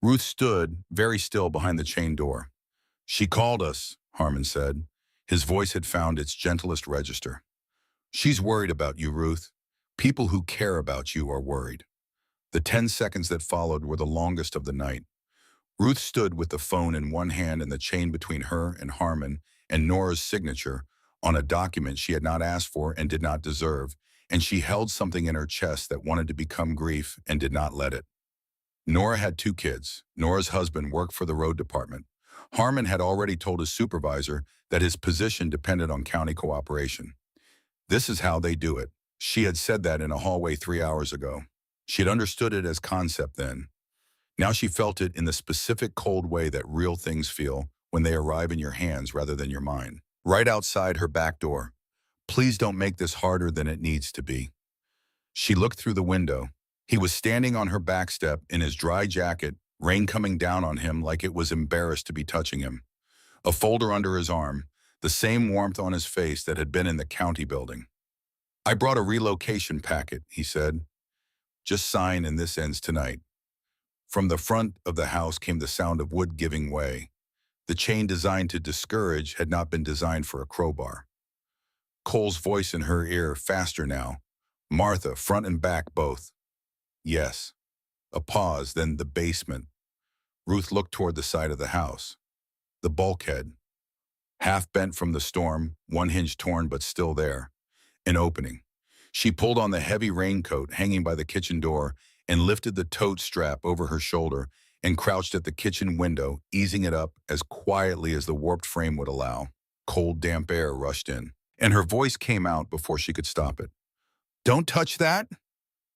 Ruth stood very still behind the chain door. She called us, Harmon said. His voice had found its gentlest register. She's worried about you, Ruth. People who care about you are worried. The 10 seconds that followed were the longest of the night. Ruth stood with the phone in one hand and the chain between her and Harmon and Nora's signature on a document she had not asked for and did not deserve, and she held something in her chest that wanted to become grief and did not let it. Nora had 2 kids. Nora's husband worked for the road department. Harmon had already told his supervisor that his position depended on county cooperation. This is how they do it. She had said that in a hallway 3 hours ago. She had understood it as concept then. Now she felt it in the specific cold way that real things feel when they arrive in your hands rather than your mind. Right outside her back door. Please don't make this harder than it needs to be. She looked through the window. He was standing on her back step in his dry jacket, rain coming down on him like it was embarrassed to be touching him. A folder under his arm, the same warmth on his face that had been in the county building. I brought a relocation packet, he said. Just sign and this ends tonight. From the front of the house came the sound of wood giving way. The chain designed to discourage had not been designed for a crowbar. Cole's voice in her ear, faster now. Martha, front and back both. Yes. A pause, then the basement. Ruth looked toward the side of the house. The bulkhead. Half bent from the storm, one hinge torn but still there. An opening. She pulled on the heavy raincoat hanging by the kitchen door and lifted the tote strap over her shoulder and crouched at the kitchen window, easing it up as quietly as the warped frame would allow. Cold, damp air rushed in, and her voice came out before she could stop it. Don't touch that!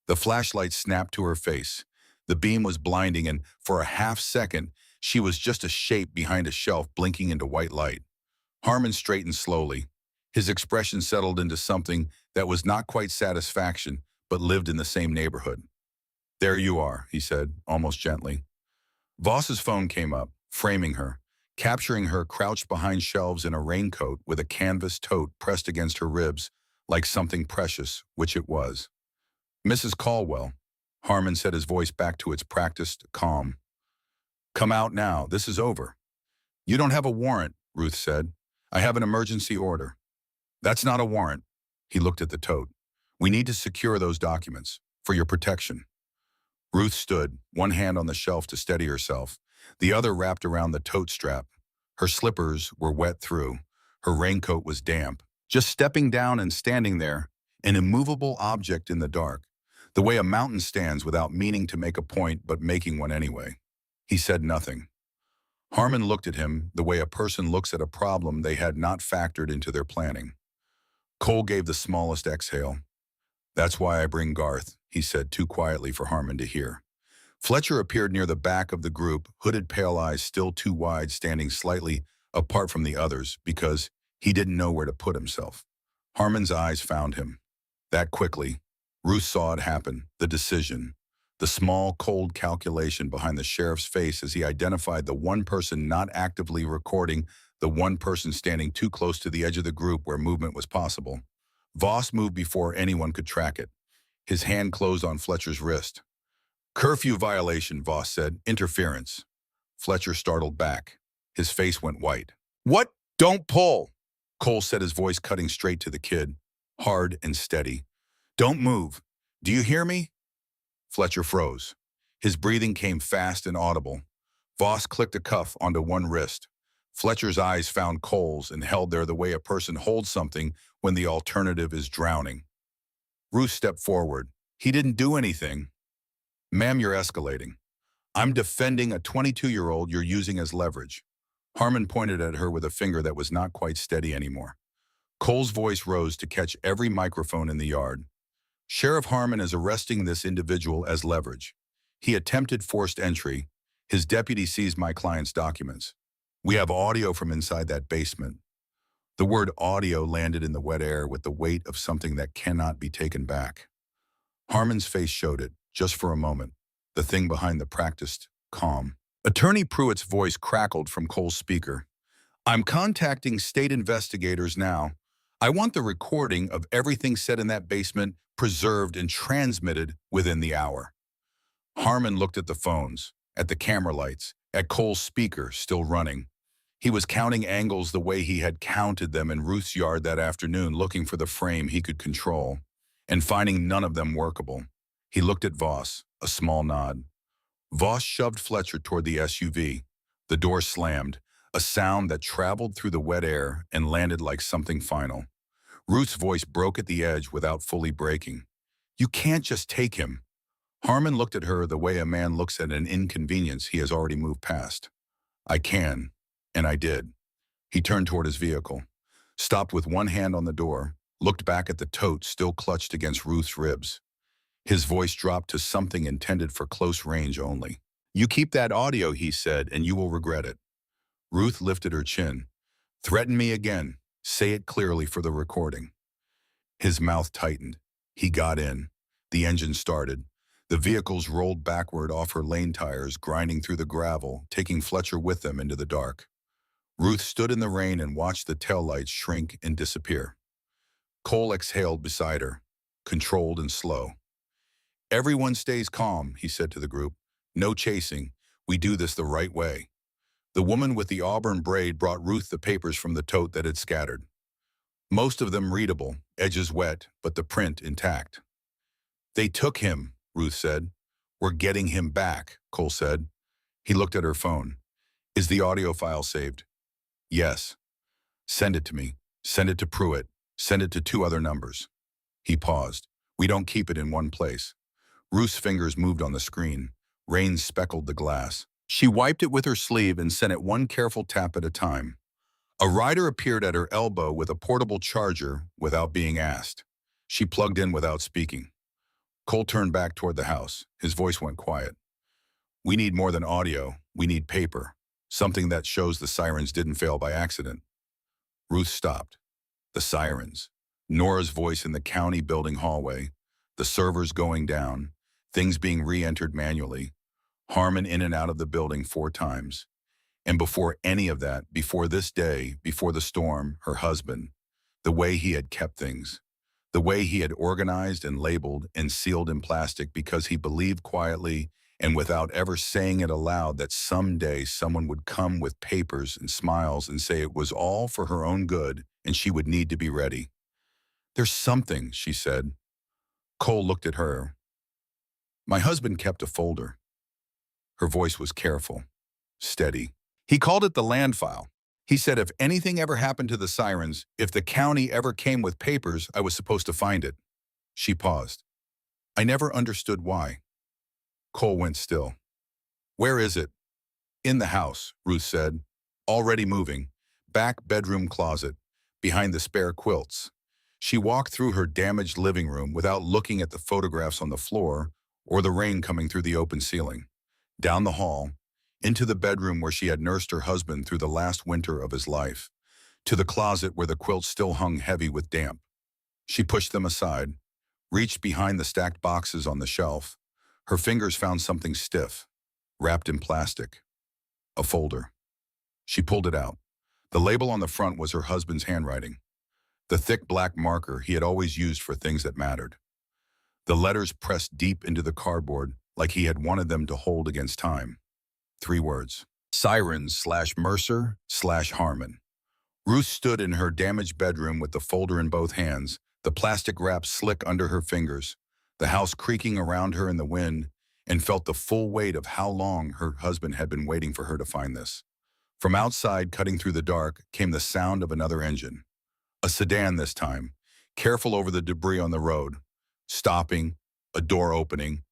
The flashlight snapped to her face. The beam was blinding, and for a half second, she was just a shape behind a shelf blinking into white light. Harmon straightened slowly. His expression settled into something that was not quite satisfaction, but lived in the same neighborhood. There you are, he said, almost gently. Voss's phone came up, framing her, capturing her crouched behind shelves in a raincoat with a canvas tote pressed against her ribs like something precious, which it was. Mrs. Caldwell, Harmon set his voice back to its practiced calm. Come out now, this is over. You don't have a warrant, Ruth said. I have an emergency order. That's not a warrant. He looked at the tote. We need to secure those documents, for your protection. Ruth stood, one hand on the shelf to steady herself, the other wrapped around the tote strap. Her slippers were wet through. Her raincoat was damp. Just stepping down and standing there, an immovable object in the dark, the way a mountain stands without meaning to make a point but making one anyway. He said nothing. Harmon looked at him the way a person looks at a problem they had not factored into their planning. Cole gave the smallest exhale. That's why I bring Garth, he said too quietly for Harmon to hear. Fletcher appeared near the back of the group, hooded pale eyes still too wide, standing slightly apart from the others because he didn't know where to put himself. Harmon's eyes found him. That quickly, Ruth saw it happen, the decision, the small, cold calculation behind the sheriff's face as he identified the one person not actively recording, the one person standing too close to the edge of the group where movement was possible. Voss moved before anyone could track it. His hand closed on Fletcher's wrist. Curfew violation, Voss said. Interference. Fletcher startled back. His face went white. What? Don't pull! Cole said, his voice cutting straight to the kid, hard and steady. Don't move. Do you hear me? Fletcher froze. His breathing came fast and audible. Voss clicked a cuff onto one wrist. Fletcher's eyes found Cole's and held there the way a person holds something when the alternative is drowning. Ruth stepped forward. He didn't do anything. Ma'am, you're escalating. I'm defending a 22-year-old you're using as leverage. Harmon pointed at her with a finger that was not quite steady anymore. Cole's voice rose to catch every microphone in the yard. Sheriff Harmon is arresting this individual as leverage. He attempted forced entry. His deputy seized my client's documents. We have audio from inside that basement. The word audio landed in the wet air with the weight of something that cannot be taken back. Harmon's face showed it, just for a moment, the thing behind the practiced calm. Attorney Pruitt's voice crackled from Cole's speaker. I'm contacting state investigators now. I want the recording of everything said in that basement preserved and transmitted within the hour. Harmon looked at the phones. at the camera lights, at Cole's speaker still running. He was counting angles the way he had counted them in Ruth's yard that afternoon, looking for the frame he could control, and finding none of them workable. He looked at Voss, a small nod. Voss shoved Fletcher toward the SUV. The door slammed, a sound that traveled through the wet air and landed like something final. Ruth's voice broke at the edge without fully breaking. "You can't just take him." Harmon looked at her the way a man looks at an inconvenience he has already moved past. "I can." And I did. He turned toward his vehicle, stopped with one hand on the door, looked back at the tote still clutched against Ruth's ribs. His voice dropped to something intended for close range only. "You keep that audio," he said, "and you will regret it." Ruth lifted her chin. "Threaten me again. Say it clearly for the recording." His mouth tightened. He got in. The engine started. The vehicles rolled backward off her lane tires, grinding through the gravel, taking Fletcher with them into the dark. Ruth stood in the rain and watched the taillights shrink and disappear. Cole exhaled beside her, controlled and slow. "Everyone stays calm," he said to the group. "No chasing. We do this the right way." The woman with the auburn braid brought Ruth the papers from the tote that had scattered. Most of them readable, edges wet, but the print intact. "They took him," Ruth said. "We're getting him back," Cole said. He looked at her phone. "Is the audio file saved?" "Yes." "Send it to me. Send it to Pruitt. Send it to 2 other numbers." He paused. "We don't keep it in one place." Ruth's fingers moved on the screen. Rain speckled the glass. She wiped it with her sleeve and sent it one careful tap at a time. A rider appeared at her elbow with a portable charger without being asked. She plugged in without speaking. Cole turned back toward the house. His voice went quiet. "We need more than audio. We need paper. Something that shows the sirens didn't fail by accident." Ruth stopped. The sirens. Nora's voice in the county building hallway. The servers going down. Things being re-entered manually. Harmon in and out of the building 4 times. And before any of that, before this day, before the storm, her husband, the way he had kept things, the way he had organized and labeled and sealed in plastic because he believed quietly and without ever saying it aloud that someday someone would come with papers and smiles and say it was all for her own good and she would need to be ready. "There's something," she said. Cole looked at her. "My husband kept a folder." Her voice was careful, steady. "He called it the land file. He said if anything ever happened to the sirens, if the county ever came with papers, I was supposed to find it." She paused. "I never understood why." Cole went still. "Where is it?" "In the house," Ruth said. "Already moving. Back bedroom closet, behind the spare quilts." She walked through her damaged living room without looking at the photographs on the floor or the rain coming through the open ceiling. Down the hall, into the bedroom where she had nursed her husband through the last winter of his life, to the closet where the quilts still hung heavy with damp. She pushed them aside, reached behind the stacked boxes on the shelf. Her fingers found something stiff, wrapped in plastic. A folder. She pulled it out. The label on the front was her husband's handwriting, the thick black marker he had always used for things that mattered. The letters pressed deep into the cardboard like he had wanted them to hold against time. 3 words. Sirens/Mercer/Harmon. Ruth stood in her damaged bedroom with the folder in both hands, the plastic wrap slick under her fingers, the house creaking around her in the wind, and felt the full weight of how long her husband had been waiting for her to find this. From outside, cutting through the dark, came the sound of another engine. A sedan this time, careful over the debris on the road, stopping, a door opening,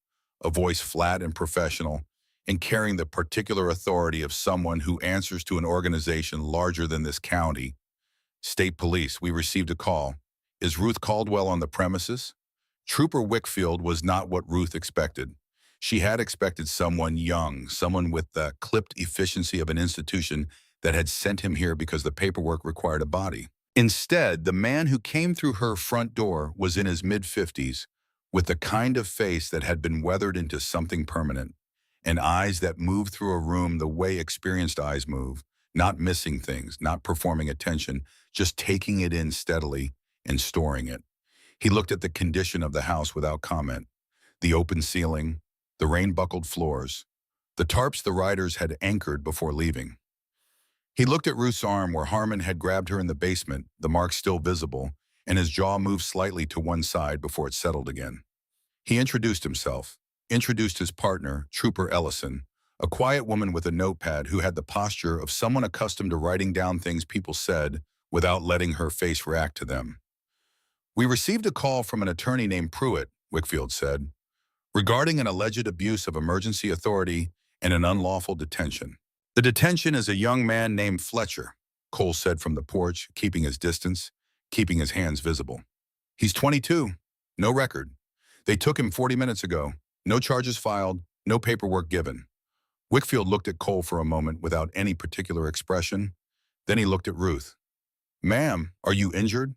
a voice flat and professional, and carrying the particular authority of someone who answers to an organization larger than this county. "State Police, we received a call. Is Ruth Caldwell on the premises?" Trooper Wickfield was not what Ruth expected. She had expected someone young, someone with the clipped efficiency of an institution that had sent him here because the paperwork required a body. Instead, the man who came through her front door was in his mid-50s, with the kind of face that had been weathered into something permanent, and eyes that moved through a room the way experienced eyes move, not missing things, not performing attention, just taking it in steadily and storing it. He looked at the condition of the house without comment. The open ceiling, the rain-buckled floors, the the tarps the riders had anchored before leaving. He looked at Ruth's arm where Harmon had grabbed her in the basement, the mark still visible, and his jaw moved slightly to one side before it settled again. He introduced himself, introduced his partner, Trooper Ellison, a quiet woman with a notepad who had the posture of someone accustomed to writing down things people said without letting her face react to them. "We received a call from an attorney named Pruitt," Wickfield said, "regarding an alleged abuse of emergency authority and an unlawful detention. The detention is a young man named Fletcher," Cole said from the porch, keeping his distance, keeping his hands visible. "He's 22. No record. They took him 40 minutes ago. No charges filed, no paperwork given." Wickfield looked at Cole for a moment without any particular expression. Then he looked at Ruth. "Ma'am, are you injured?"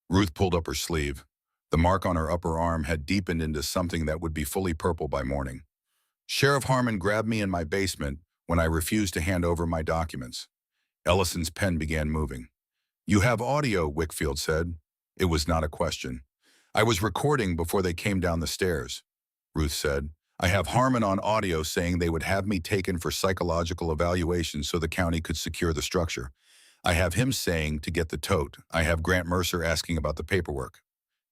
Ruth pulled up her sleeve. The mark on her upper arm had deepened into something that would be fully purple by morning. "Sheriff Harmon grabbed me in my basement when I refused to hand over my documents." Ellison's pen began moving. "You have audio," Wickfield said. It was not a question. "I was recording before they came down the stairs," Ruth said. "I have Harmon on audio saying they would have me taken for psychological evaluation so the county could secure the structure. I have him saying to get the tote. I have Grant Mercer asking about the paperwork."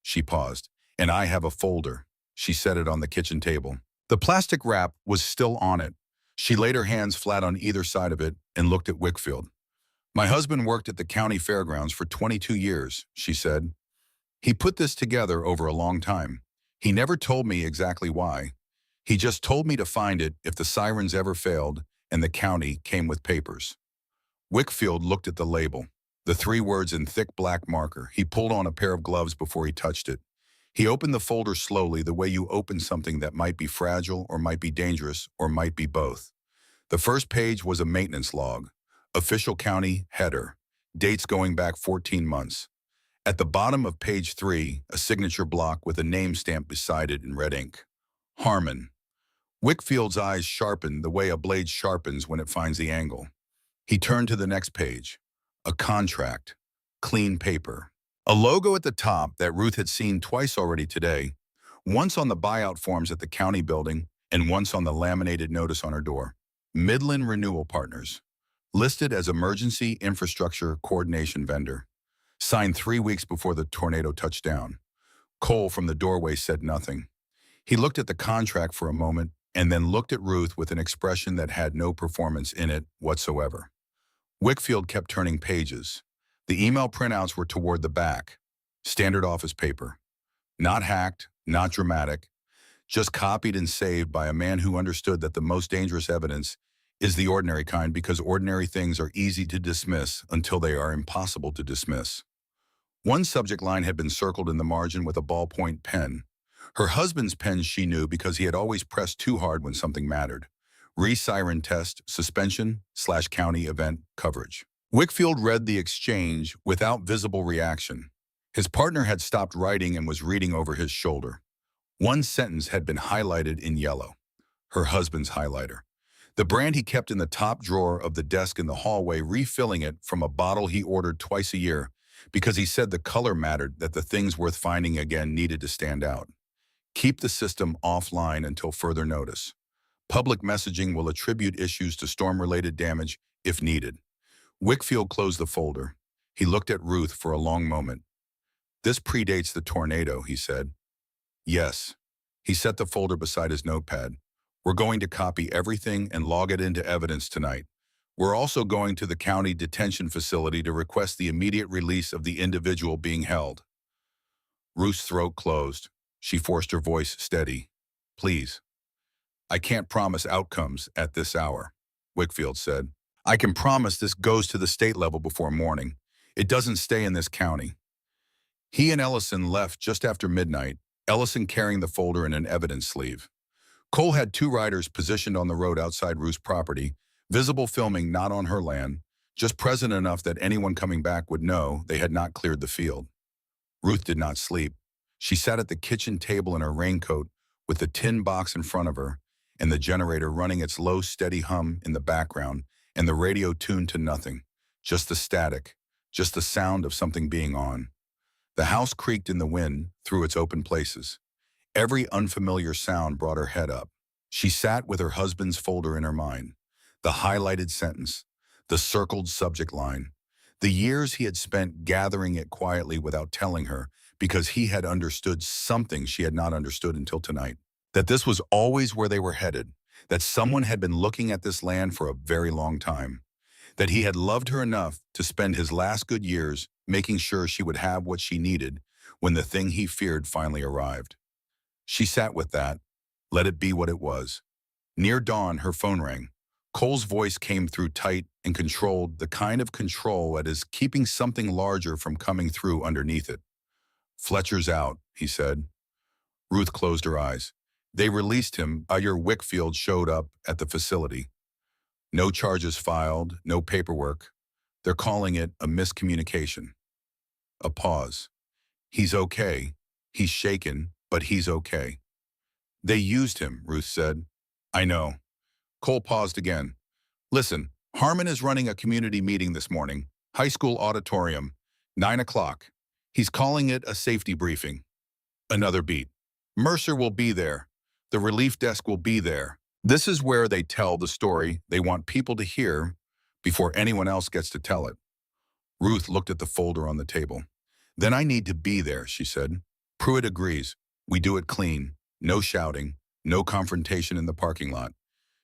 She paused. "And I have a folder." She set it on the kitchen table. The plastic wrap was still on it. She laid her hands flat on either side of it and looked at Wickfield. "My husband worked at the county fairgrounds for 22 years, she said. "He put this together over a long time. He never told me exactly why. He just told me to find it if the sirens ever failed and the county came with papers." Wickfield looked at the label, the 3 words in thick black marker. He pulled on a pair of gloves before he touched it. He opened the folder slowly, the way you open something that might be fragile or might be dangerous or might be both. The first page was a maintenance log. Official county header. Dates going back 14 months. At the bottom of page 3, a signature block with a name stamp beside it in red ink. Harmon. Wickfield's eyes sharpened the way a blade sharpens when it finds the angle. He turned to the next page. A contract. Clean paper. A logo at the top that Ruth had seen twice already today, once on the buyout forms at the county building and once on the laminated notice on her door. Midland Renewal Partners. Listed as emergency infrastructure coordination vendor. Signed 3 weeks before the tornado touched down. Cole from the doorway said nothing. He looked at the contract for a moment and then looked at Ruth with an expression that had no performance in it whatsoever. Wickfield kept turning pages. The email printouts were toward the back. Standard office paper. Not hacked, not dramatic, just copied and saved by a man who understood that the most dangerous evidence is the ordinary kind, because ordinary things are easy to dismiss until they are impossible to dismiss. One subject line had been circled in the margin with a ballpoint pen. Her husband's pen, she knew, because he had always pressed too hard when something mattered. Re-siren test, suspension/county event coverage. Wickfield read the exchange without visible reaction. His partner had stopped writing and was reading over his shoulder. One sentence had been highlighted in yellow. Her husband's highlighter. The brand he kept in the top drawer of the desk in the hallway, refilling it from a bottle he ordered twice a year because he said the color mattered, that the things worth finding again needed to stand out. Keep the system offline until further notice. Public messaging will attribute issues to storm-related damage if needed. Wickfield closed the folder. He looked at Ruth for a long moment. "This predates the tornado," he said. "Yes." He set the folder beside his notepad. "We're going to copy everything and log it into evidence tonight. We're also going to the county detention facility to request the immediate release of the individual being held." Ruth's throat closed. She forced her voice steady. "Please." "I can't promise outcomes at this hour," Wickfield said. "I can promise this goes to the state level before morning. It doesn't stay in this county." He and Ellison left just after midnight, Ellison carrying the folder in an evidence sleeve. Cole had 2 riders positioned on the road outside Ruth's property, visible filming not on her land, just present enough that anyone coming back would know they had not cleared the field. Ruth did not sleep. She sat at the kitchen table in her raincoat with the tin box in front of her and the generator running its low, steady hum in the background and the radio tuned to nothing, just the static, just the sound of something being on. The house creaked in the wind through its open places. Every unfamiliar sound brought her head up. She sat with her husband's folder in her mind, the highlighted sentence, the circled subject line, the years he had spent gathering it quietly without telling her because he had understood something she had not understood until tonight. That this was always where they were headed, that someone had been looking at this land for a very long time, that he had loved her enough to spend his last good years making sure she would have what she needed when the thing he feared finally arrived. She sat with that, let it be what it was. Near dawn, her phone rang. Cole's voice came through tight and controlled, the kind of control that is keeping something larger from coming through underneath it. "Fletcher's out," he said. Ruth closed her eyes. "They released him. Your Wickfield showed up at the facility. No charges filed, no paperwork. They're calling it a miscommunication." A pause. "He's okay. He's shaken, but he's okay." "They used him," Ruth said. "I know." Cole paused again. "Listen, Harmon is running a community meeting this morning, high school auditorium, 9 o'clock. He's calling it a safety briefing." Another beat. "Mercer will be there. The relief desk will be there. This is where they tell the story they want people to hear before anyone else gets to tell it." Ruth looked at the folder on the table. "Then I need to be there," she said. Pruitt agrees. "We do it clean. No shouting. No confrontation in the parking lot.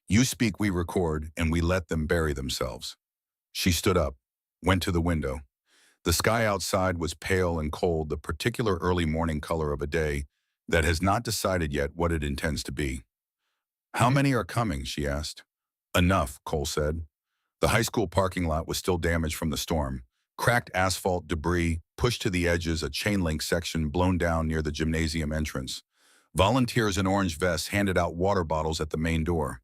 You speak, we record, and we let them bury themselves." She stood up, went to the window. The sky outside was pale and cold, the particular early morning color of a day that has not decided yet what it intends to be. "How many are coming?" she asked. "Enough," Cole said. The high school parking lot was still damaged from the storm. Cracked asphalt debris, pushed to the edges, a chain link section blown down near the gymnasium entrance. Volunteers in orange vests handed out water bottles at the main door.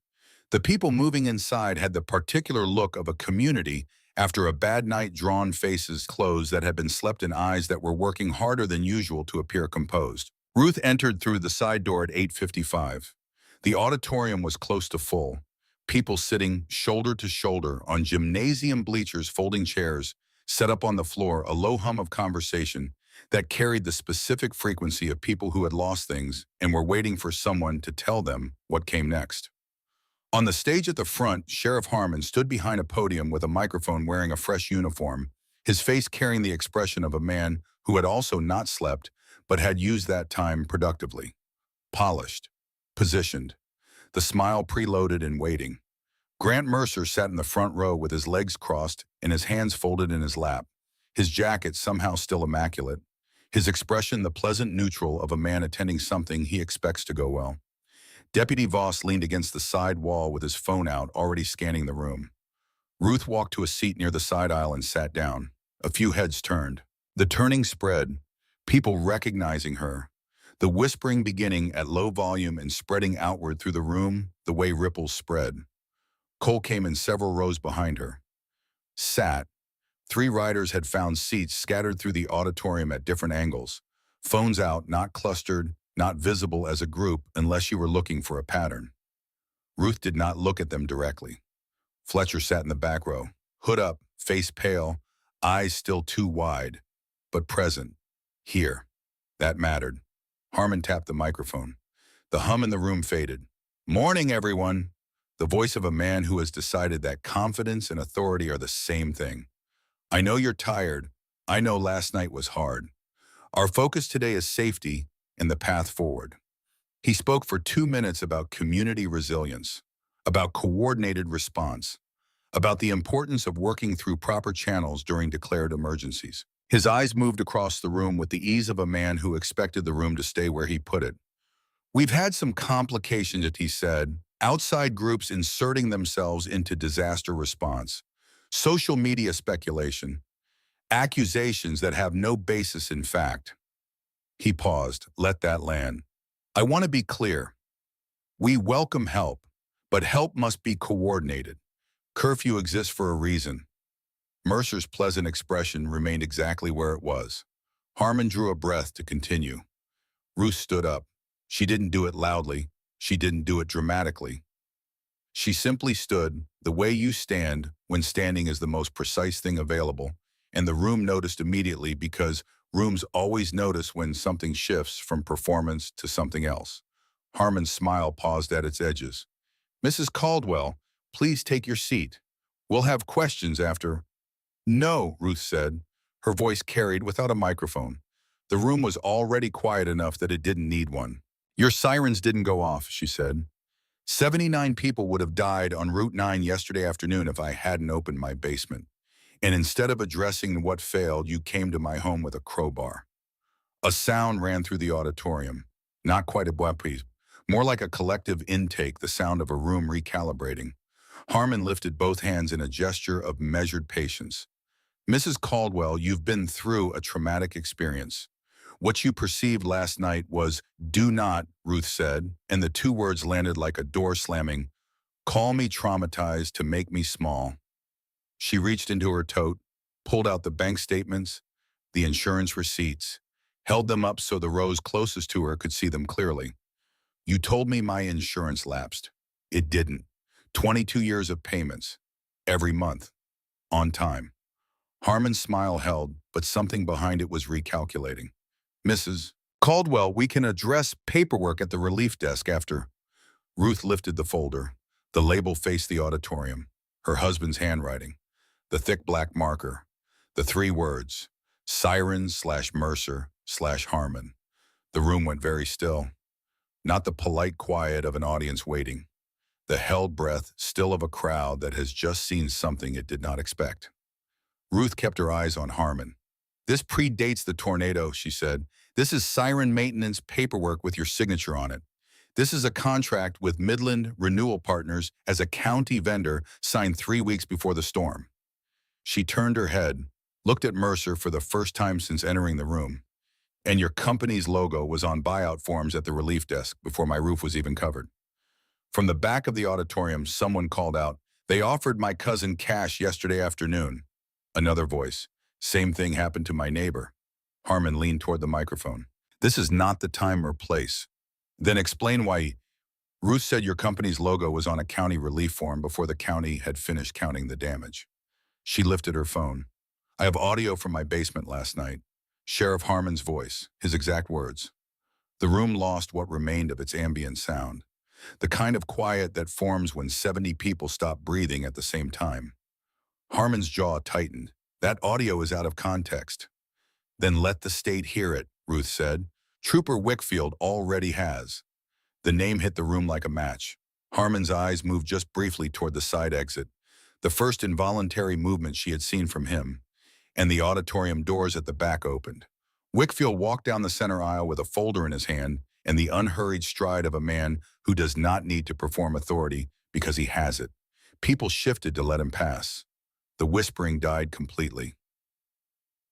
The people moving inside had the particular look of a community after a bad night, drawn faces closed that had been slept in, eyes that were working harder than usual to appear composed. Ruth entered through the side door at 8:55. The auditorium was close to full. People sitting shoulder to shoulder on gymnasium bleachers, folding chairs, set up on the floor, a low hum of conversation that carried the specific frequency of people who had lost things and were waiting for someone to tell them what came next. On the stage at the front, Sheriff Harmon stood behind a podium with a microphone, wearing a fresh uniform, his face carrying the expression of a man who had also not slept but had used that time productively. Polished, positioned, the smile preloaded and waiting. Grant Mercer sat in the front row with his legs crossed and his hands folded in his lap, his jacket somehow still immaculate, his expression the pleasant neutral of a man attending something he expects to go well. Deputy Voss leaned against the side wall with his phone out, already scanning the room. Ruth walked to a seat near the side aisle and sat down. A few heads turned. The turning spread, people recognizing her, the whispering beginning at low volume and spreading outward through the room the way ripples spread. Cole came in several rows behind her. Sat. 3 riders had found seats scattered through the auditorium at different angles. Phones out, not clustered, not visible as a group unless you were looking for a pattern. Ruth did not look at them directly. Fletcher sat in the back row, hood up, face pale, eyes still too wide, but present. Here. That mattered. Harmon tapped the microphone. The hum in the room faded. "Morning, everyone." The voice of a man who has decided that confidence and authority are the same thing. "I know you're tired. I know last night was hard. Our focus today is safety and the path forward." He spoke for 2 minutes about community resilience, about coordinated response, about the importance of working through proper channels during declared emergencies. His eyes moved across the room with the ease of a man who expected the room to stay where he put it. "We've had some complications," he said, "outside groups inserting themselves into disaster response, social media speculation, accusations that have no basis in fact." He paused, let that land. "I want to be clear. We welcome help, but help must be coordinated. Curfew exists for a reason." Mercer's pleasant expression remained exactly where it was. Harmon drew a breath to continue. Ruth stood up. She didn't do it loudly. She didn't do it dramatically. She simply stood, the way you stand when standing is the most precise thing available, and the room noticed immediately, because rooms always notice when something shifts from performance to something else. Harmon's smile paused at its edges. Mrs. Caldwell, please take your seat. We'll have questions after. No, Ruth said. Her voice carried without a microphone. The room was already quiet enough that it didn't need one. Your sirens didn't go off, she said. 79 people would have died on Route 9 yesterday afternoon if I hadn't opened my basement. And instead of addressing what failed, you came to my home with a crowbar. A sound ran through the auditorium. Not quite a bumpy, more like a collective intake, the sound of a room recalibrating. Harmon lifted both hands in a gesture of measured patience. Mrs. Caldwell, you've been through a traumatic experience. What you perceived last night was, do not, Ruth said, and the two words landed like a door slamming. Call me traumatized to make me small. She reached into her tote, pulled out the bank statements, the insurance receipts, held them up so the rows closest to her could see them clearly. You told me my insurance lapsed. It didn't. 22 years of payments. Every month. On time. Harmon's smile held, but something behind it was recalculating. Mrs. Caldwell, we can address paperwork at the relief desk after. Ruth lifted the folder. The label faced the auditorium. Her husband's handwriting. The thick black marker. The three words. Sirens/Mercer/Harmon. The room went very still. Not the polite quiet of an audience waiting. The held breath still of a crowd that has just seen something it did not expect. Ruth kept her eyes on Harmon. This predates the tornado, she said. This is siren maintenance paperwork with your signature on it. This is a contract with Midland Renewal Partners as a county vendor signed 3 weeks before the storm. She turned her head, looked at Mercer for the first time since entering the room. And your company's logo was on buyout forms at the relief desk before my roof was even covered. From the back of the auditorium, someone called out, they offered my cousin cash yesterday afternoon. Another voice, same thing happened to my neighbor. Harmon leaned toward the microphone. This is not the time or place. Then explain why. Ruth said your company's logo was on a county relief form before the county had finished counting the damage. She lifted her phone. I have audio from my basement last night. Sheriff Harmon's voice, his exact words. The room lost what remained of its ambient sound. The kind of quiet that forms when 70 people stop breathing at the same time. Harmon's jaw tightened. That audio is out of context. Then let the state hear it, Ruth said. Trooper Wickfield already has. The name hit the room like a match. Harmon's eyes moved just briefly toward the side exit, the first involuntary movement she had seen from him, and the auditorium doors at the back opened. Wickfield walked down the center aisle with a folder in his hand and the unhurried stride of a man who does not need to perform authority because he has it. People shifted to let him pass. The whispering died completely.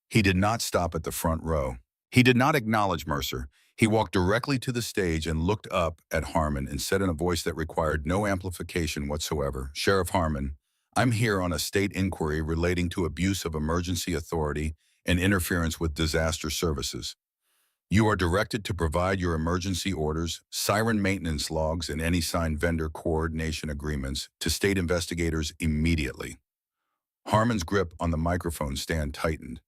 He did not stop at the front row. He did not acknowledge Mercer. He walked directly to the stage and looked up at Harmon and said in a voice that required no amplification whatsoever, Sheriff Harmon, I'm here on a state inquiry relating to abuse of emergency authority and interference with disaster services. You are directed to provide your emergency orders, siren maintenance logs, and any signed vendor coordination agreements to state investigators immediately. Harmon's grip on the microphone stand tightened.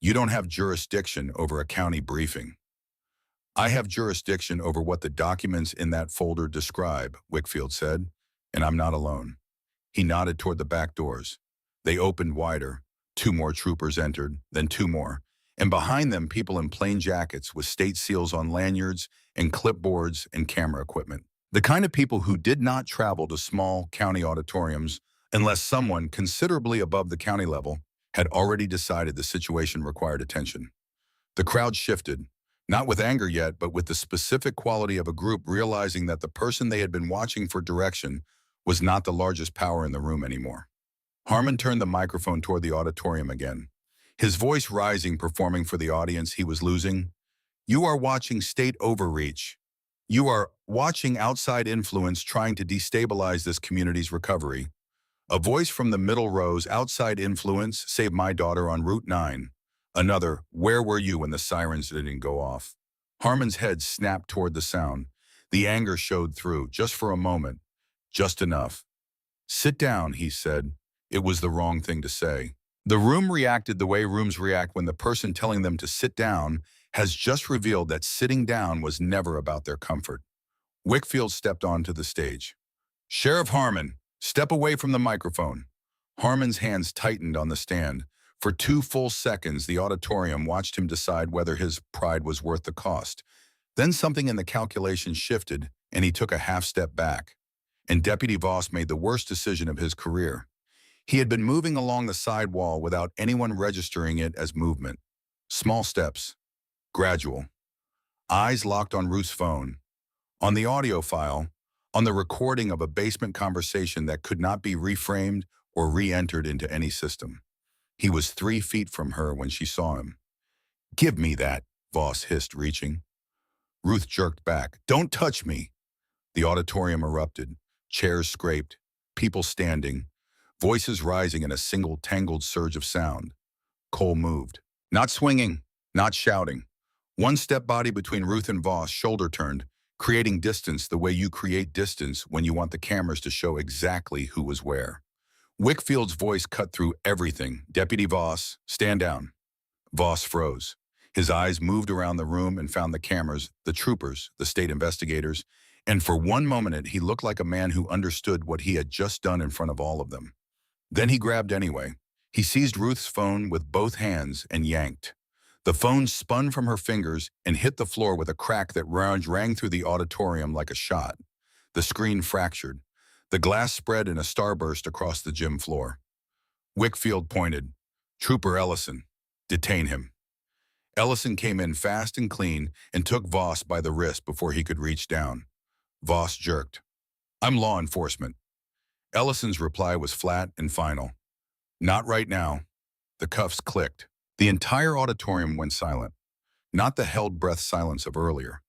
You don't have jurisdiction over a county briefing. I have jurisdiction over what the documents in that folder describe, Wickfield said, and I'm not alone. He nodded toward the back doors. They opened wider. 2 more troopers entered, then 2 more, and behind them people in plain jackets with state seals on lanyards and clipboards and camera equipment. The kind of people who did not travel to small county auditoriums unless someone considerably above the county level had already decided the situation required attention. The crowd shifted, not with anger yet, but with the specific quality of a group realizing that the person they had been watching for direction was not the largest power in the room anymore. Harmon turned the microphone toward the auditorium again, his voice rising, performing for the audience he was losing. You are watching state overreach. You are watching outside influence trying to destabilize this community's recovery. A voice from the middle rows, outside influence saved my daughter on Route 9. Another, where were you when the sirens didn't go off? Harmon's head snapped toward the sound. The anger showed through, just for a moment, just enough. Sit down, he said. It was the wrong thing to say. The room reacted the way rooms react when the person telling them to sit down has just revealed that sitting down was never about their comfort. Wickfield stepped onto the stage. Sheriff Harmon, step away from the microphone. Harmon's hands tightened on the stand. For 2 full seconds, the auditorium watched him decide whether his pride was worth the cost. Then something in the calculation shifted, and he took a half-step back. And Deputy Voss made the worst decision of his career. He had been moving along the side wall without anyone registering it as movement. Small steps. Gradual. Eyes locked on Ruth's phone. On the audio file, on the recording of a basement conversation that could not be reframed or re-entered into any system. He was 3 feet from her when she saw him. Give me that, Voss hissed, reaching. Ruth jerked back. Don't touch me. The auditorium erupted. Chairs scraped. People standing. Voices rising in a single tangled surge of sound. Cole moved. Not swinging, not shouting. One-step body between Ruth and Voss, shoulder turned, creating distance the way you create distance when you want the cameras to show exactly who was where. Wickfield's voice cut through everything. Deputy Voss, stand down. Voss froze. His eyes moved around the room and found the cameras, the troopers, the state investigators, and for one moment he looked like a man who understood what he had just done in front of all of them. Then he grabbed anyway. He seized Ruth's phone with both hands and yanked. The phone spun from her fingers and hit the floor with a crack that rang through the auditorium like a shot. The screen fractured. The glass spread in a starburst across the gym floor. Wickfield pointed. Trooper Ellison, detain him. Ellison came in fast and clean and took Voss by the wrist before he could reach down. Voss jerked. I'm law enforcement. Ellison's reply was flat and final. Not right now. The cuffs clicked. The entire auditorium went silent. Not the held breath silence of earlier.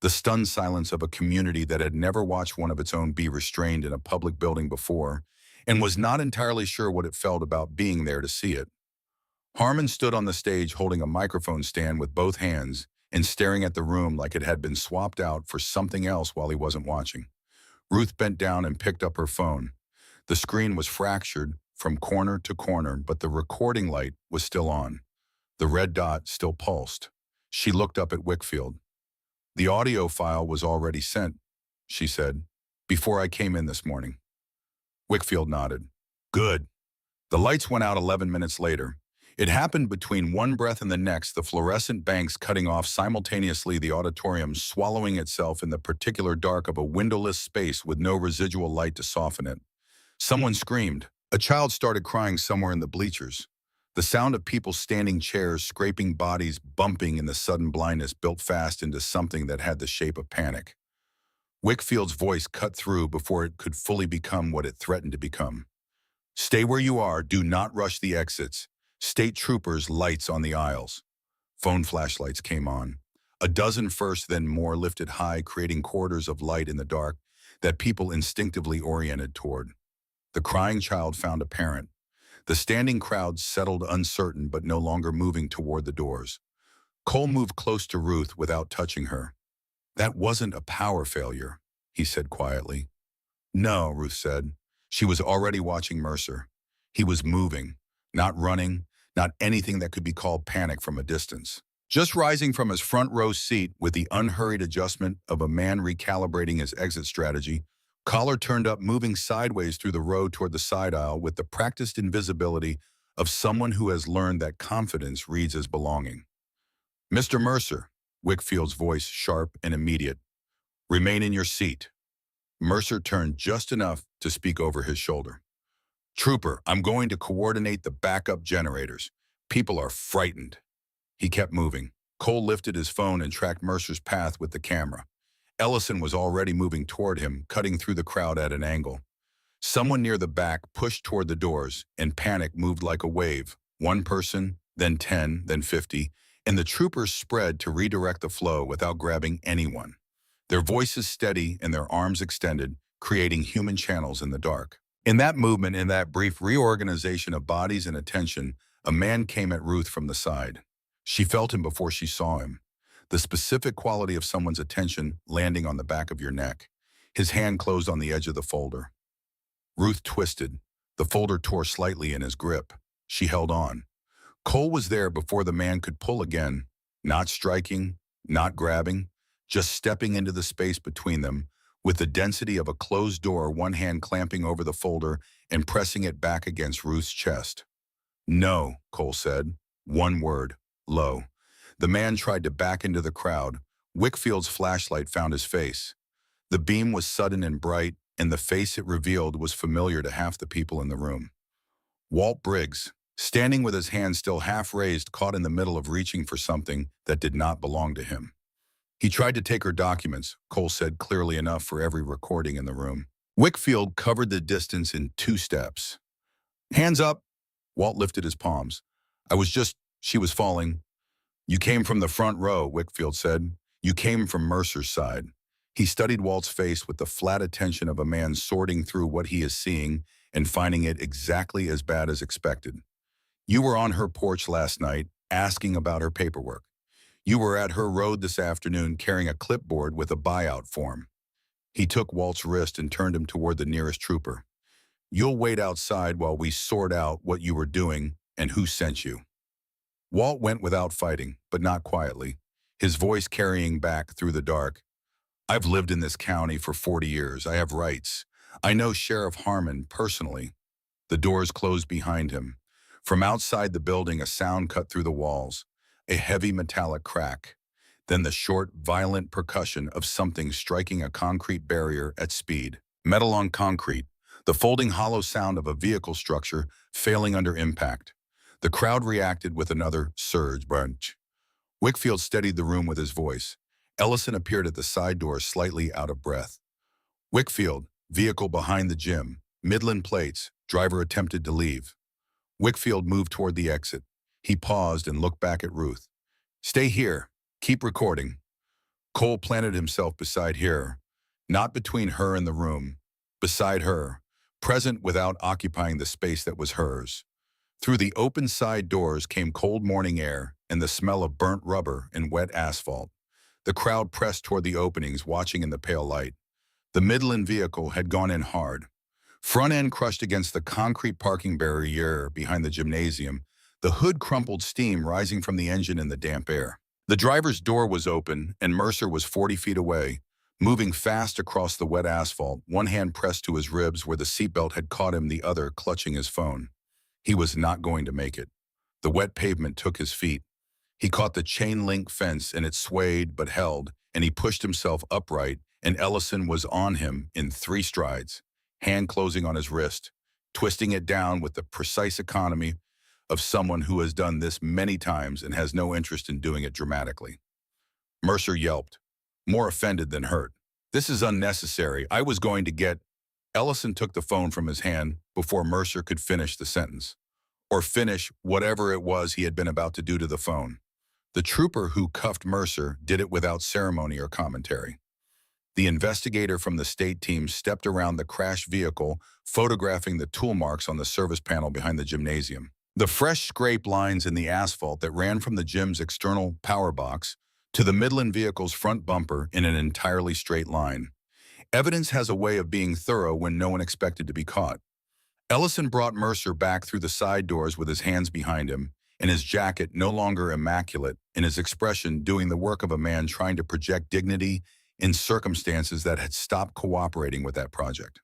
The stunned silence of a community that had never watched one of its own be restrained in a public building before and was not entirely sure what it felt about being there to see it. Harmon stood on the stage holding a microphone stand with both hands and staring at the room like it had been swapped out for something else while he wasn't watching. Ruth bent down and picked up her phone. The screen was fractured from corner to corner, but the recording light was still on. The red dot still pulsed. She looked up at Wickfield. The audio file was already sent, she said, before I came in this morning. Wickfield nodded. Good. The lights went out 11 minutes later. It happened between one breath and the next, the fluorescent banks cutting off simultaneously, the auditorium swallowing itself in the particular dark of a windowless space with no residual light to soften it. Someone screamed. A child started crying somewhere in the bleachers. The sound of people standing, chairs, scraping bodies, bumping in the sudden blindness built fast into something that had the shape of panic. Wickfield's voice cut through before it could fully become what it threatened to become. Stay where you are. Do not rush the exits. State troopers, lights on the aisles. Phone flashlights came on. A dozen first, then more lifted high, creating corridors of light in the dark that people instinctively oriented toward. The crying child found a parent. The standing crowd settled, uncertain but no longer moving toward the doors. Cole moved close to Ruth without touching her. That wasn't a power failure, he said quietly. No, Ruth said. She was already watching Mercer. He was moving, not running, not anything that could be called panic from a distance. Just rising from his front row seat with the unhurried adjustment of a man recalibrating his exit strategy, collar turned up, moving sideways through the row toward the side aisle with the practiced invisibility of someone who has learned that confidence reads as belonging. Mr. Mercer, Wickfield's voice sharp and immediate. Remain in your seat. Mercer turned just enough to speak over his shoulder. Trooper, I'm going to coordinate the backup generators. People are frightened. He kept moving. Cole lifted his phone and tracked Mercer's path with the camera. Ellison was already moving toward him, cutting through the crowd at an angle. Someone near the back pushed toward the doors, and panic moved like a wave. One person, then 10, then 50, and the troopers spread to redirect the flow without grabbing anyone. Their voices steady and their arms extended, creating human channels in the dark. In that movement, in that brief reorganization of bodies and attention, a man came at Ruth from the side. She felt him before she saw him. The specific quality of someone's attention landing on the back of your neck. His hand closed on the edge of the folder. Ruth twisted. The folder tore slightly in his grip. She held on. Cole was there before the man could pull again, not striking, not grabbing, just stepping into the space between them, with the density of a closed door, one hand clamping over the folder and pressing it back against Ruth's chest. "No," Cole said. One word, low. The man tried to back into the crowd. Wickfield's flashlight found his face. The beam was sudden and bright, and the face it revealed was familiar to half the people in the room. Walt Briggs, standing with his hand still half raised, caught in the middle of reaching for something that did not belong to him. "He tried to take her documents," Cole said clearly enough for every recording in the room. Wickfield covered the distance in 2 steps. "Hands up!" Walt lifted his palms. She was falling." "You came from the front row," Wickfield said. "You came from Mercer's side." He studied Walt's face with the flat attention of a man sorting through what he is seeing and finding it exactly as bad as expected. "You were on her porch last night, asking about her paperwork. You were at her road this afternoon carrying a clipboard with a buyout form." He took Walt's wrist and turned him toward the nearest trooper. "You'll wait outside while we sort out what you were doing and who sent you." Walt went without fighting, but not quietly, his voice carrying back through the dark. "I've lived in this county for 40 years. I have rights. I know Sheriff Harmon personally." The doors closed behind him. From outside the building, a sound cut through the walls, a heavy metallic crack, then the short, violent percussion of something striking a concrete barrier at speed. Metal on concrete, the folding hollow sound of a vehicle structure failing under impact. The crowd reacted with another surge. Brunch. Wickfield steadied the room with his voice. Ellison appeared at the side door, slightly out of breath. "Wickfield, vehicle behind the gym. Midland plates. Driver attempted to leave." Wickfield moved toward the exit. He paused and looked back at Ruth. "Stay here. Keep recording." Cole planted himself beside her, not between her and the room, beside her, present without occupying the space that was hers. Through the open side doors came cold morning air and the smell of burnt rubber and wet asphalt. The crowd pressed toward the openings, watching in the pale light. The Midland vehicle had gone in hard. Front end crushed against the concrete parking barrier behind the gymnasium, the hood crumpled, steam rising from the engine in the damp air. The driver's door was open, and Mercer was 40 feet away, moving fast across the wet asphalt, one hand pressed to his ribs where the seatbelt had caught him, the other clutching his phone. He was not going to make it. The wet pavement took his feet. He caught the chain-link fence, and it swayed but held, and he pushed himself upright, and Ellison was on him in 3 strides, hand closing on his wrist, twisting it down with the precise economy of someone who has done this many times and has no interest in doing it dramatically. Mercer yelped, more offended than hurt. "This is unnecessary. I was going to get—" Ellison took the phone from his hand before Mercer could finish the sentence, or finish whatever it was he had been about to do to the phone. The trooper who cuffed Mercer did it without ceremony or commentary. The investigator from the state team stepped around the crashed vehicle, photographing the tool marks on the service panel behind the gymnasium. The fresh scrape lines in the asphalt that ran from the gym's external power box to the Midland vehicle's front bumper in an entirely straight line. Evidence has a way of being thorough when no one expected to be caught. Ellison brought Mercer back through the side doors with his hands behind him, and his jacket no longer immaculate, and his expression doing the work of a man trying to project dignity in circumstances that had stopped cooperating with that project.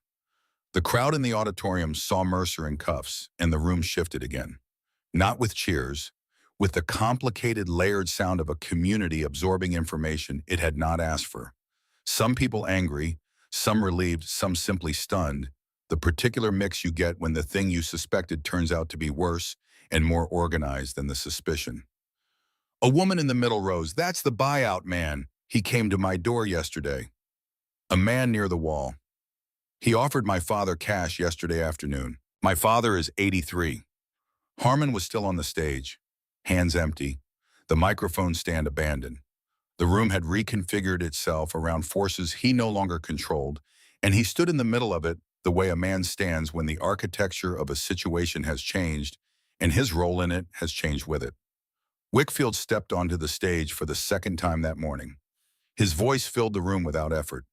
The crowd in the auditorium saw Mercer in cuffs, and the room shifted again. Not with cheers, with the complicated, layered sound of a community absorbing information it had not asked for. Some people angry, some relieved, some simply stunned, the particular mix you get when the thing you suspected turns out to be worse and more organized than the suspicion. A woman in the middle rose. "That's the buyout man. He came to my door yesterday." A man near the wall. "He offered my father cash yesterday afternoon. My father is 83. Harmon was still on the stage, hands empty, the microphone stand abandoned. The room had reconfigured itself around forces he no longer controlled, and he stood in the middle of it the way a man stands when the architecture of a situation has changed and his role in it has changed with it. Wickfield stepped onto the stage for the second time that morning. His voice filled the room without effort.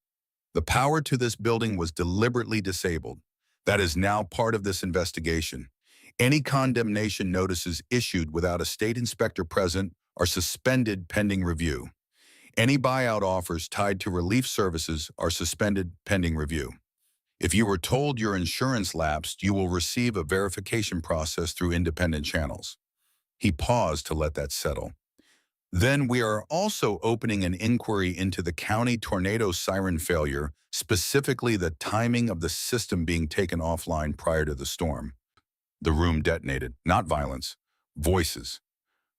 "The power to this building was deliberately disabled. That is now part of this investigation. Any condemnation notices issued without a state inspector present are suspended pending review. Any buyout offers tied to relief services are suspended pending review. If you were told your insurance lapsed, you will receive a verification process through independent channels. He paused to let that settle. Then we are also opening an inquiry into the county tornado siren failure, specifically the timing of the system being taken offline prior to the storm. The room detonated, not violence, voices.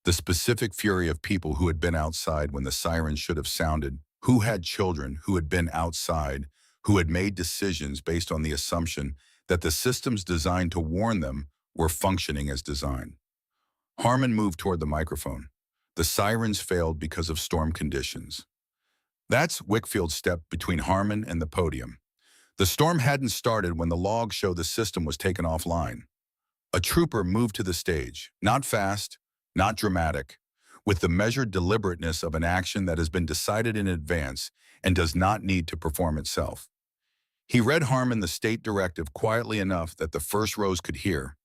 The specific fury of people who had been outside when the siren should have sounded, who had children who had been outside, who had made decisions based on the assumption that the systems designed to warn them were functioning as designed. Harmon moved toward the microphone. The sirens failed because of storm conditions. That's Wickfield stepped between Harmon and the podium. The storm hadn't started when the logs show the system was taken offline. A trooper moved to the stage, not fast, not dramatic, with the measured deliberateness of an action that has been decided in advance and does not need to perform itself. He read Harmon the state directive quietly enough that the first rows could hear,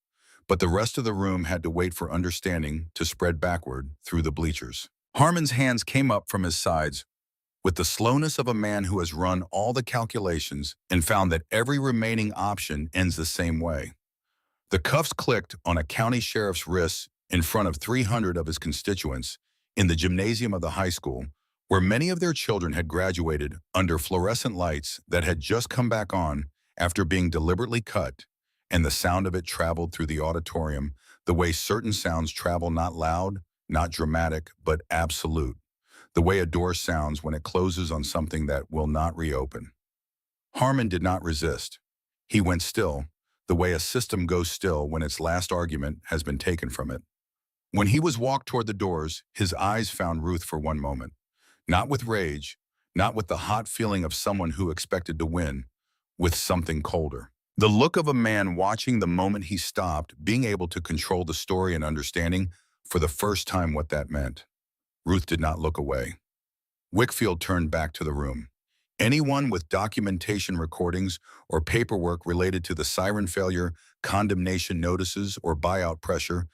but the rest of the room had to wait for understanding to spread backward through the bleachers. Harmon's hands came up from his sides with the slowness of a man who has run all the calculations and found that every remaining option ends the same way. The cuffs clicked on a county sheriff's wrists in front of 300 of his constituents in the gymnasium of the high school, where many of their children had graduated under fluorescent lights that had just come back on after being deliberately cut, and the sound of it traveled through the auditorium the way certain sounds travel, not loud, not dramatic, but absolute, the way a door sounds when it closes on something that will not reopen. Harmon did not resist. He went still, the way a system goes still when its last argument has been taken from it. When he was walked toward the doors, his eyes found Ruth for one moment. Not with rage, not with the hot feeling of someone who expected to win, with something colder. The look of a man watching the moment he stopped, being able to control the story and understanding for the first time what that meant. Ruth did not look away. Wickfield turned back to the room. Anyone with documentation recordings or paperwork related to the siren failure, condemnation notices, or buyout pressure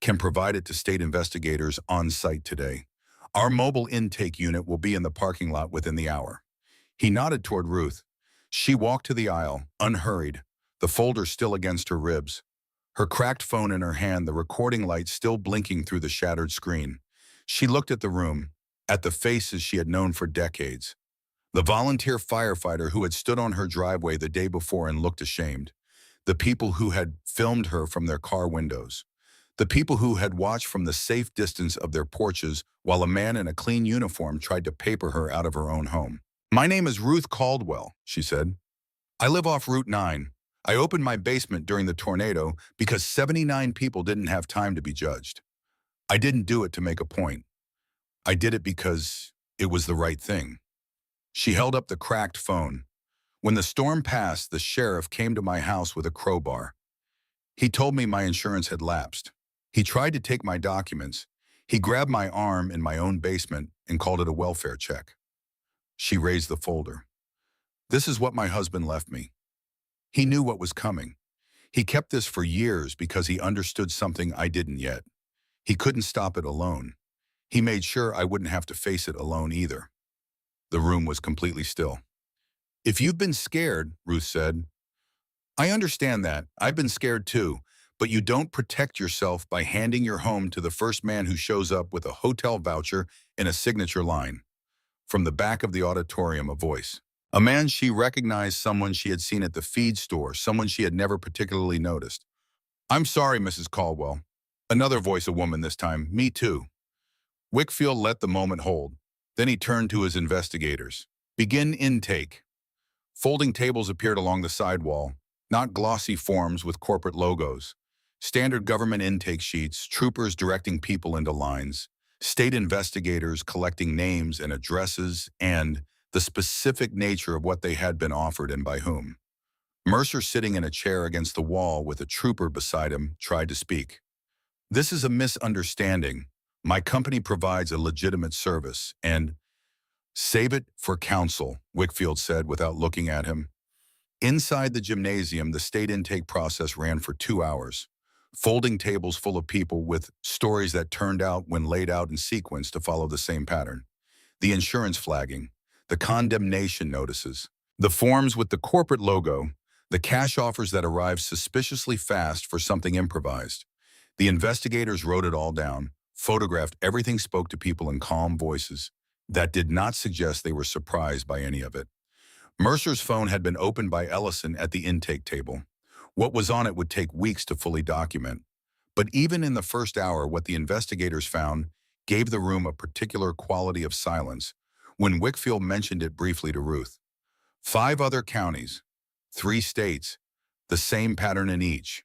can provide it to state investigators on site today. Our mobile intake unit will be in the parking lot within the hour. He nodded toward Ruth. She walked to the aisle, unhurried, the folder still against her ribs. Her cracked phone in her hand, the recording light still blinking through the shattered screen. She looked at the room, at the faces she had known for decades. The volunteer firefighter who had stood on her driveway the day before and looked ashamed. The people who had filmed her from their car windows. The people who had watched from the safe distance of their porches while a man in a clean uniform tried to paper her out of her own home. "My name is Ruth Caldwell," she said. "I live off Route 9. I opened my basement during the tornado because 79 people didn't have time to be judged. I didn't do it to make a point. I did it because it was the right thing." She held up the cracked phone. "When the storm passed, the sheriff came to my house with a crowbar. He told me my insurance had lapsed. He tried to take my documents. He grabbed my arm in my own basement and called it a welfare check." She raised the folder. "This is what my husband left me. He knew what was coming. He kept this for years because he understood something I didn't yet. He couldn't stop it alone. He made sure I wouldn't have to face it alone either." The room was completely still. "If you've been scared," Ruth said, "I understand that. I've been scared too. But you don't protect yourself by handing your home to the first man who shows up with a hotel voucher and a signature line." From the back of the auditorium, a voice. A man she recognized, someone she had seen at the feed store, someone she had never particularly noticed. "I'm sorry, Mrs. Caldwell." Another voice, a woman this time. "Me too." Wickfield let the moment hold. Then he turned to his investigators. "Begin intake." Folding tables appeared along the side wall, not glossy forms with corporate logos. Standard government intake sheets, troopers directing people into lines, state investigators collecting names and addresses, and the specific nature of what they had been offered and by whom. Mercer, sitting in a chair against the wall with a trooper beside him, tried to speak. "This is a misunderstanding. My company provides a legitimate service, and—" "Save it for counsel," Wickfield said without looking at him. Inside the gymnasium, the state intake process ran for 2 hours. Folding tables full of people with stories that turned out, when laid out in sequence, to follow the same pattern. the insurance flagging, the condemnation notices, the forms with the corporate logo, the cash offers that arrived suspiciously fast for something improvised. The investigators wrote it all down, photographed everything, spoke to people in calm voices that did not suggest they were surprised by any of it. Mercer's phone had been opened by Ellison at the intake table. What was on it would take weeks to fully document. But even in the first hour, what the investigators found gave the room a particular quality of silence when Wickfield mentioned it briefly to Ruth. 5 other counties, 3 states, the same pattern in each.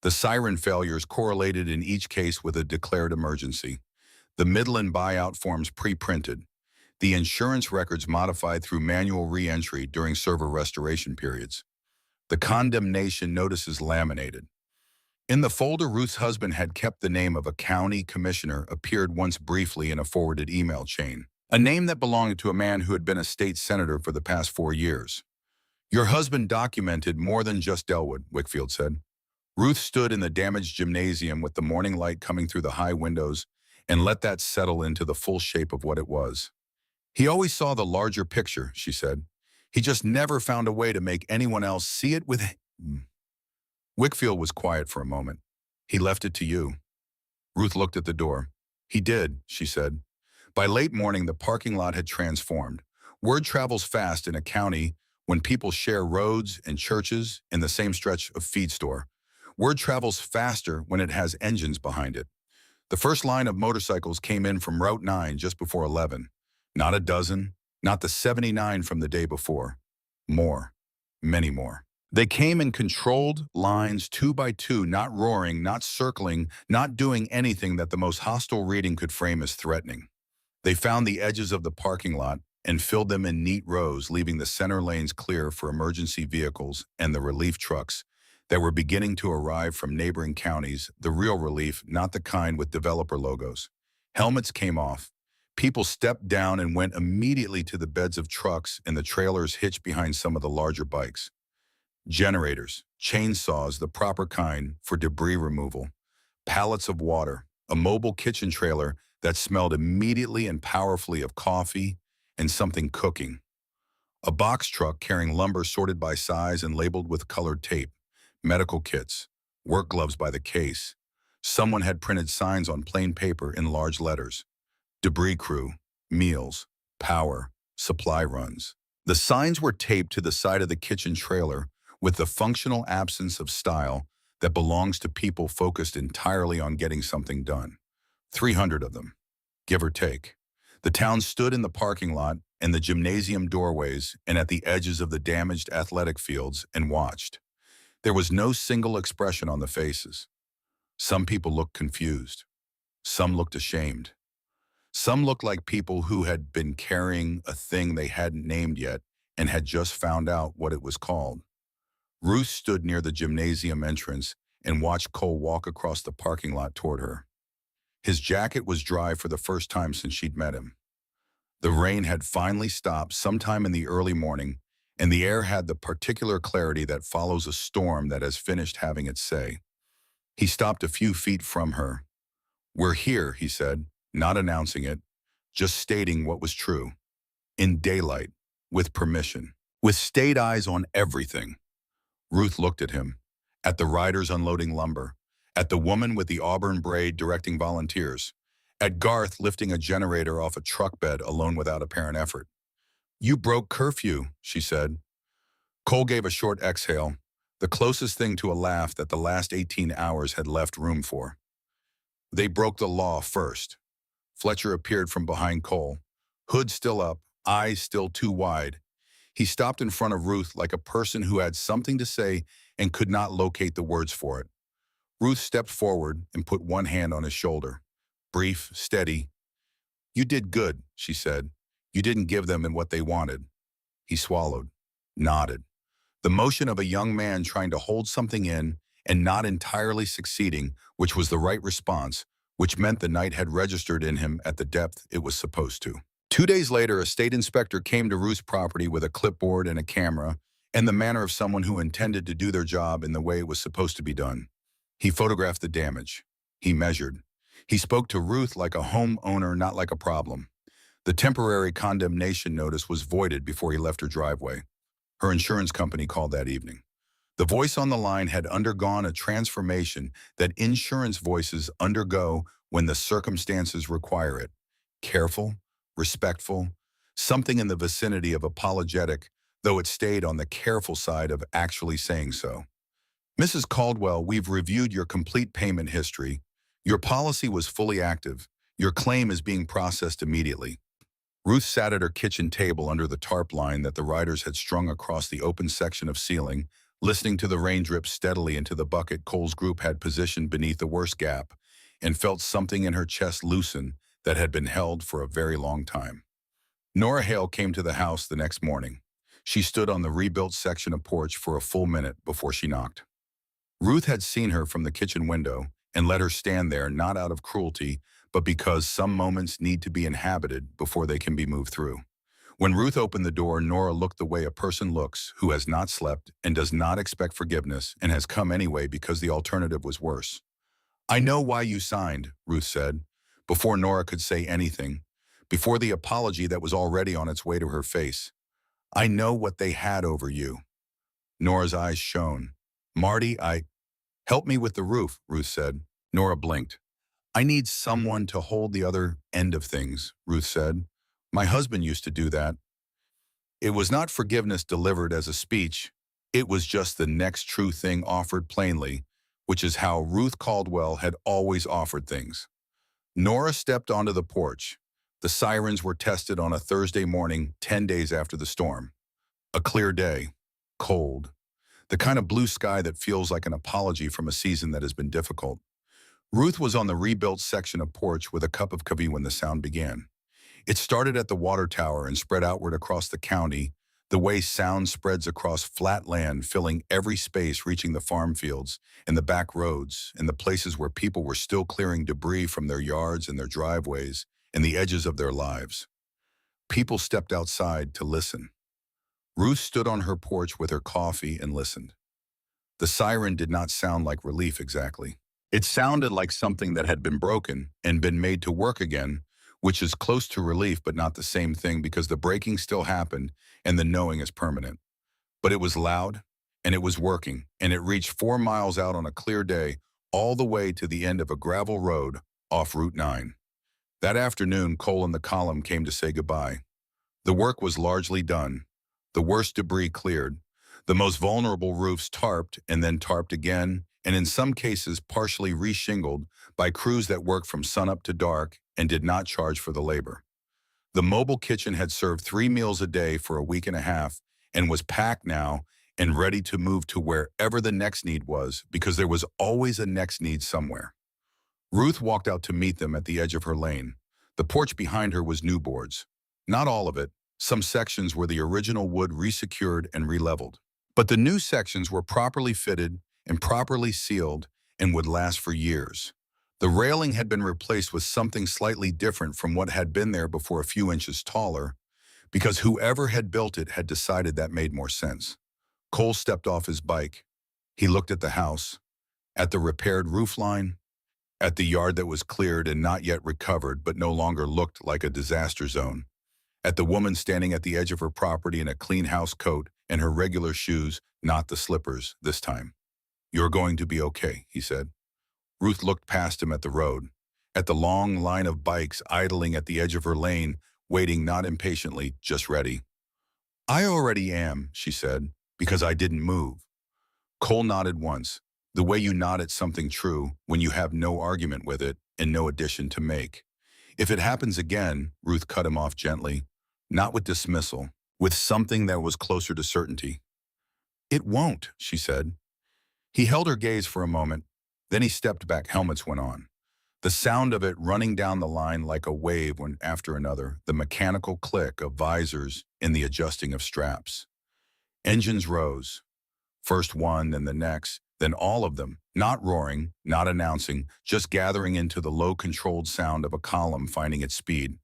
The siren failures correlated in each case with a declared emergency. The Midland buyout forms pre-printed. The insurance records modified through manual re-entry during server restoration periods. The condemnation notices laminated. In the folder Ruth's husband had kept, the name of a county commissioner appeared once briefly in a forwarded email chain, a name that belonged to a man who had been a state senator for the past 4 years. Your husband documented more than just Delwood, Wickfield said. Ruth stood in the damaged gymnasium with the morning light coming through the high windows and let that settle into the full shape of what it was. He always saw the larger picture, she said. He just never found a way to make anyone else see it with him. Wickfield was quiet for a moment. He left it to you. Ruth looked at the door. He did, she said. By late morning, the parking lot had transformed. Word travels fast in a county when people share roads and churches in the same stretch of feed store. Word travels faster when it has engines behind it. The first line of motorcycles came in from Route 9 just before 11. Not a dozen, not the 79 from the day before. More, many more. They came in controlled lines 2 by 2, not roaring, not circling, not doing anything that the most hostile reading could frame as threatening. They found the edges of the parking lot and filled them in neat rows, leaving the center lanes clear for emergency vehicles and the relief trucks that were beginning to arrive from neighboring counties, the real relief, not the kind with developer logos. Helmets came off. People stepped down and went immediately to the beds of trucks and the trailers hitched behind some of the larger bikes. Generators, chainsaws, the proper kind for debris removal, pallets of water, a mobile kitchen trailer that smelled immediately and powerfully of coffee and something cooking. A box truck carrying lumber sorted by size and labeled with colored tape, medical kits, work gloves by the case. Someone had printed signs on plain paper in large letters. Debris crew, meals, power, supply runs. The signs were taped to the side of the kitchen trailer with the functional absence of style that belongs to people focused entirely on getting something done. 300 of them, give or take. The town stood in the parking lot and the gymnasium doorways and at the edges of the damaged athletic fields and watched. There was no single expression on the faces. Some people looked confused. Some looked ashamed. Some looked like people who had been carrying a thing they hadn't named yet and had just found out what it was called. Ruth stood near the gymnasium entrance and watched Cole walk across the parking lot toward her. His jacket was dry for the first time since she'd met him. The rain had finally stopped sometime in the early morning, and the air had the particular clarity that follows a storm that has finished having its say. He stopped a few feet from her. "We're here," he said, not announcing it, just stating what was true. In daylight, with permission, with state eyes on everything. Ruth looked at him, at the riders unloading lumber, at the woman with the auburn braid directing volunteers, at Garth lifting a generator off a truck bed alone without apparent effort. "You broke curfew," she said. Cole gave a short exhale, the closest thing to a laugh that the last 18 hours had left room for. "They broke the law first." Fletcher appeared from behind Cole, hood still up, eyes still too wide. He stopped in front of Ruth like a person who had something to say and could not locate the words for it. Ruth stepped forward and put one hand on his shoulder. Brief, steady. "You did good," she said. "You didn't give them what they wanted." He swallowed, nodded. The motion of a young man trying to hold something in and not entirely succeeding, which was the right response, which meant the night had registered in him at the depth it was supposed to. 2 days later, a state inspector came to Ruth's property with a clipboard and a camera and the manner of someone who intended to do their job in the way it was supposed to be done. He photographed the damage. He measured. He spoke to Ruth like a homeowner, not like a problem. The temporary condemnation notice was voided before he left her driveway. Her insurance company called that evening. The voice on the line had undergone a transformation that insurance voices undergo when the circumstances require it. Careful, respectful, something in the vicinity of apologetic, though it stayed on the careful side of actually saying so. Mrs. Caldwell, we've reviewed your complete payment history. Your policy was fully active. Your claim is being processed immediately. Ruth sat at her kitchen table under the tarp line that the riders had strung across the open section of ceiling, listening to the rain drip steadily into the bucket Cole's group had positioned beneath the worst gap, and felt something in her chest loosen that had been held for a very long time. Nora Hale came to the house the next morning. She stood on the rebuilt section of porch for a full minute before she knocked. Ruth had seen her from the kitchen window and let her stand there not out of cruelty, but because some moments need to be inhabited before they can be moved through. When Ruth opened the door, Nora looked the way a person looks who has not slept and does not expect forgiveness and has come anyway because the alternative was worse. I know why you signed, Ruth said, before Nora could say anything, before the apology that was already on its way to her face. I know what they had over you. Nora's eyes shone. Marty, help me with the roof, Ruth said. Nora blinked. I need someone to hold the other end of things, Ruth said. My husband used to do that. It was not forgiveness delivered as a speech. It was just the next true thing offered plainly, which is how Ruth Caldwell had always offered things. Nora stepped onto the porch. The sirens were tested on a Thursday morning, 10 days after the storm. A clear day, cold, the kind of blue sky that feels like an apology from a season that has been difficult. Ruth was on the rebuilt section of porch with a cup of coffee when the sound began. It started at the water tower and spread outward across the county, the way sound spreads across flat land, filling every space, reaching the farm fields and the back roads and the places where people were still clearing debris from their yards and their driveways and the edges of their lives. People stepped outside to listen. Ruth stood on her porch with her coffee and listened. The siren did not sound like relief exactly. It sounded like something that had been broken and been made to work again, which is close to relief but not the same thing because the breaking still happened and the knowing is permanent. But it was loud, and it was working, and it reached 4 miles out on a clear day, all the way to the end of a gravel road off Route 9. That afternoon, Cole and the column came to say goodbye. The work was largely done, the worst debris cleared, the most vulnerable roofs tarped and then tarped again, and in some cases partially reshingled by crews that worked from sunup to dark and did not charge for the labor. The mobile kitchen had served 3 meals a day for a week and a half and was packed now and ready to move to wherever the next need was because there was always a next need somewhere. Ruth walked out to meet them at the edge of her lane. The porch behind her was new boards. Not all of it. Some sections were the original wood resecured and re-leveled. But the new sections were properly fitted and properly sealed and would last for years. The railing had been replaced with something slightly different from what had been there before, a few inches taller, because whoever had built it had decided that made more sense. Cole stepped off his bike. He looked at the house, at the repaired roofline, at the yard that was cleared and not yet recovered but no longer looked like a disaster zone, at the woman standing at the edge of her property in a clean house coat and her regular shoes, not the slippers this time. You're going to be okay, he said. Ruth looked past him at the road, at the long line of bikes idling at the edge of her lane, waiting not impatiently, just ready. I already am, she said, because I didn't move. Cole nodded once, the way you nod at something true when you have no argument with it and no addition to make. If it happens again, Ruth cut him off gently, not with dismissal, with something that was closer to certainty. It won't, she said. He held her gaze for a moment, then he stepped back. Helmets went on. The sound of it running down the line like a wave one after another, the mechanical click of visors and the adjusting of straps. Engines rose. First one, then the next, then all of them, not roaring, not announcing, just gathering into the low controlled sound of a column finding its speed.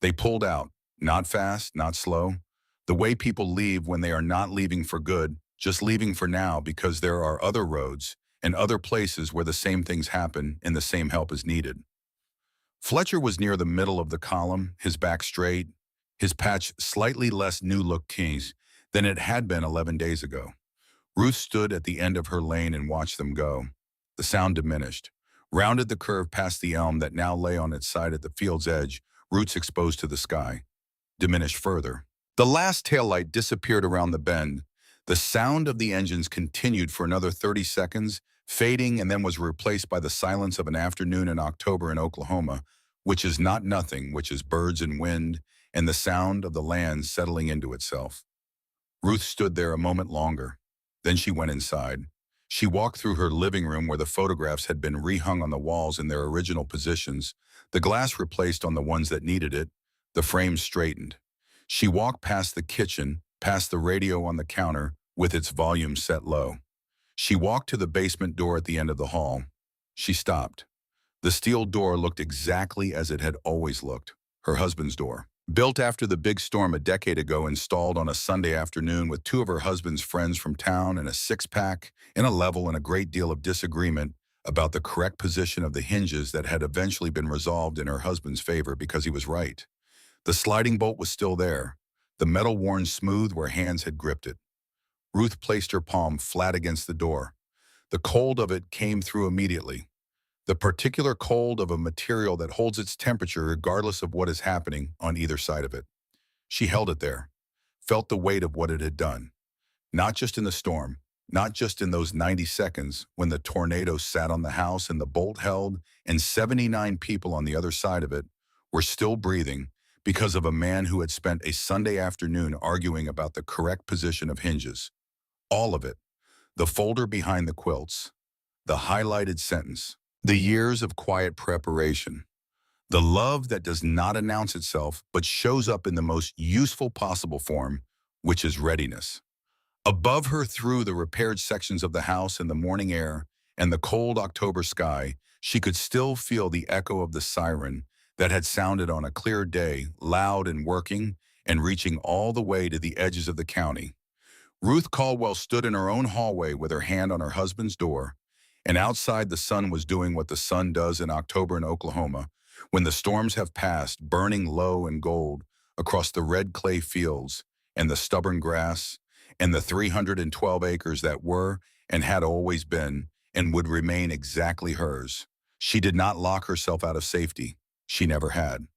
They pulled out, not fast, not slow, the way people leave when they are not leaving for good, just leaving for now because there are other roads and other places where the same things happen and the same help is needed. Fletcher was near the middle of the column, his back straight, his patch slightly less new-look keys than it had been 11 days ago. Ruth stood at the end of her lane and watched them go. The sound diminished, rounded the curve past the elm that now lay on its side at the field's edge, roots exposed to the sky. Diminished further. The last taillight disappeared around the bend. The sound of the engines continued for another 30 seconds, fading, and then was replaced by the silence of an afternoon in October in Oklahoma, which is not nothing, which is birds and wind, and the sound of the land settling into itself. Ruth stood there a moment longer. Then she went inside. She walked through her living room where the photographs had been rehung on the walls in their original positions, the glass replaced on the ones that needed it, the frames straightened. She walked past the kitchen, past the radio on the counter with its volume set low. She walked to the basement door at the end of the hall. She stopped. The steel door looked exactly as it had always looked, her husband's door. Built after the big storm a decade ago, installed on a Sunday afternoon with two of her husband's friends from town and a six-pack, in a level and a great deal of disagreement about the correct position of the hinges that had eventually been resolved in her husband's favor because he was right. The sliding bolt was still there, the metal worn smooth where hands had gripped it. Ruth placed her palm flat against the door. The cold of it came through immediately. The particular cold of a material that holds its temperature regardless of what is happening on either side of it. She held it there, felt the weight of what it had done. Not just in the storm, not just in those 90 seconds when the tornado sat on the house and the bolt held and 79 people on the other side of it were still breathing because of a man who had spent a Sunday afternoon arguing about the correct position of hinges. All of it. The folder behind the quilts. The highlighted sentence. The years of quiet preparation. The love that does not announce itself but shows up in the most useful possible form, which is readiness. Above her, through the repaired sections of the house and the morning air and the cold October sky, she could still feel the echo of the siren that had sounded on a clear day, loud and working and reaching all the way to the edges of the county. Ruth Caldwell stood in her own hallway with her hand on her husband's door, and outside the sun was doing what the sun does in October in Oklahoma, when the storms have passed, burning low and gold across the red clay fields and the stubborn grass and the 312 acres that were and had always been and would remain exactly hers. She did not lock herself out of safety. She never had.